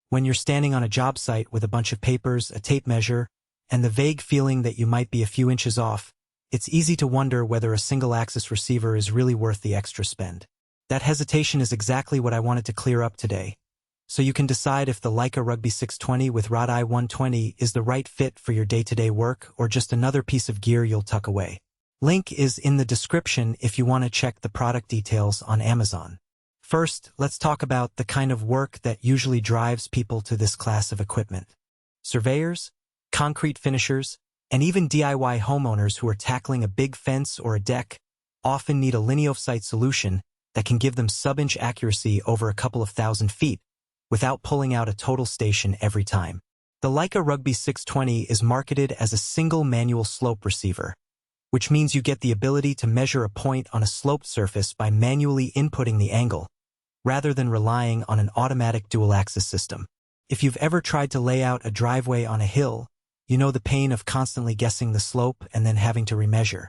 When you're standing on a job site with a bunch of papers, a tape measure, and the vague feeling that you might be a few inches off, it's easy to wonder whether a single-axis receiver is really worth the extra spend. That hesitation is exactly what I wanted to clear up today, so you can decide if the Leica Rugby 620 with Rod I 120 is the right fit for your day-to-day work or just another piece of gear you'll tuck away. Link is in the description if you want to check the product details on Amazon. First, let's talk about the kind of work that usually drives people to this class of equipment. Surveyors, concrete finishers, and even DIY homeowners who are tackling a big fence or a deck often need a linear-sight solution that can give them sub-inch accuracy over a couple of thousand feet without pulling out a total station every time. The Leica Rugby 620 is marketed as a single manual slope receiver, which means you get the ability to measure a point on a sloped surface by manually inputting the angle, rather than relying on an automatic dual-axis system. If you've ever tried to lay out a driveway on a hill, you know the pain of constantly guessing the slope and then having to remeasure.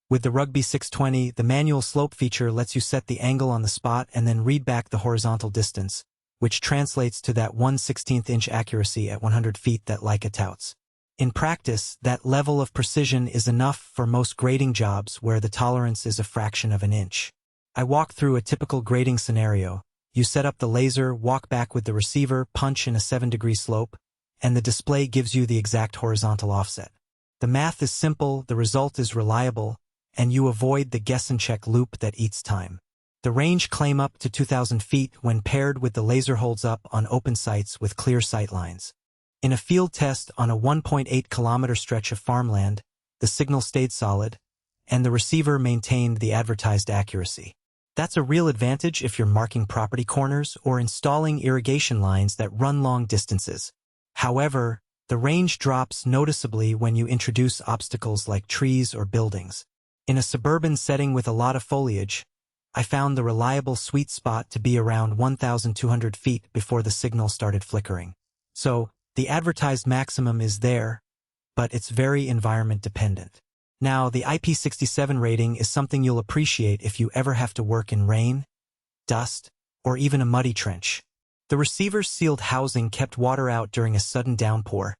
With the Rugby 620, the manual slope feature lets you set the angle on the spot and then read back the horizontal distance, which translates to that 1/16 inch accuracy at 100 feet that Leica touts. In practice, that level of precision is enough for most grading jobs where the tolerance is a fraction of an inch. I walk through a typical grading scenario. You set up the laser, walk back with the receiver, punch in a 7-degree slope, and the display gives you the exact horizontal offset. The math is simple, the result is reliable, and you avoid the guess and check loop that eats time. The range claim up to 2,000 feet when paired with the laser holds up on open sites with clear sight lines. In a field test on a 1.8-kilometer stretch of farmland, the signal stayed solid, and the receiver maintained the advertised accuracy. That's a real advantage if you're marking property corners or installing irrigation lines that run long distances. However, the range drops noticeably when you introduce obstacles like trees or buildings. In a suburban setting with a lot of foliage, I found the reliable sweet spot to be around 1,200 feet before the signal started flickering. So, the advertised maximum is there, but it's very environment dependent. Now, the IP67 rating is something you'll appreciate if you ever have to work in rain, dust, or even a muddy trench. The receiver's sealed housing kept water out during a sudden downpour,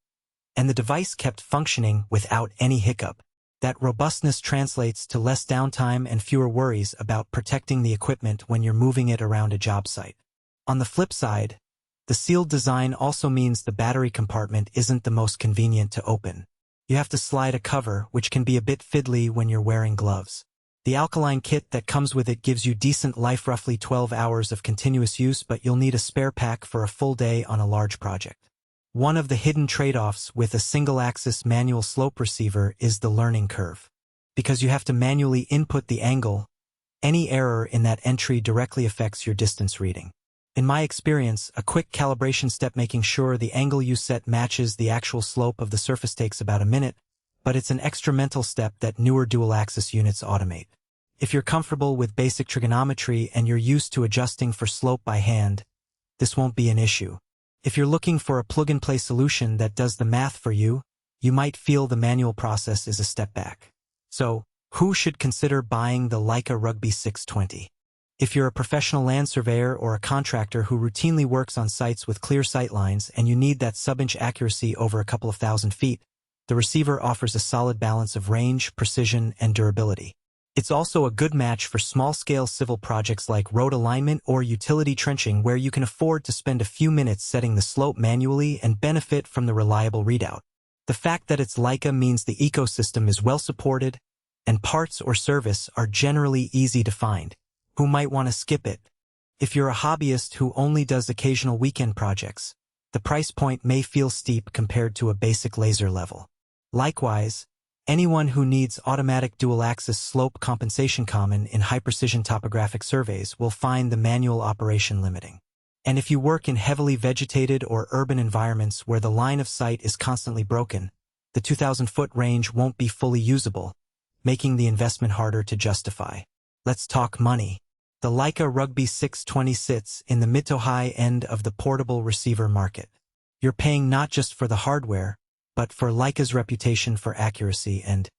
and the device kept functioning without any hiccup. That robustness translates to less downtime and fewer worries about protecting the equipment when you're moving it around a job site. On the flip side, the sealed design also means the battery compartment isn't the most convenient to open. You have to slide a cover, which can be a bit fiddly when you're wearing gloves. The Alkaline kit that comes with it gives you decent life, roughly 12 hours of continuous use, but you'll need a spare pack for a full day on a large project. One of the hidden trade-offs with a single-axis manual slope receiver is the learning curve. Because you have to manually input the angle, any error in that entry directly affects your distance reading. In my experience, a quick calibration step making sure the angle you set matches the actual slope of the surface takes about a minute, but it's an extra mental step that newer dual-axis units automate. If you're comfortable with basic trigonometry and you're used to adjusting for slope by hand, this won't be an issue. If you're looking for a plug-and-play solution that does the math for you, you might feel the manual process is a step back. So, who should consider buying the Leica Rugby 620? If you're a professional land surveyor or a contractor who routinely works on sites with clear sight lines and you need that sub-inch accuracy over a couple of thousand feet, the receiver offers a solid balance of range, precision, and durability. It's also a good match for small-scale civil projects like road alignment or utility trenching, where you can afford to spend a few minutes setting the slope manually and benefit from the reliable readout. The fact that it's Leica means the ecosystem is well supported, and parts or service are generally easy to find. Who might want to skip it? If you're a hobbyist who only does occasional weekend projects, the price point may feel steep compared to a basic laser level. Likewise, anyone who needs automatic dual-axis slope compensation common in high-precision topographic surveys will find the manual operation limiting. And if you work in heavily vegetated or urban environments where the line of sight is constantly broken, the 2,000-foot range won't be fully usable, making the investment harder to justify. Let's talk money. The Leica Rugby 620 sits in the mid to high end of the portable receiver market. You're paying not just for the hardware, but for Leica's reputation for accuracy and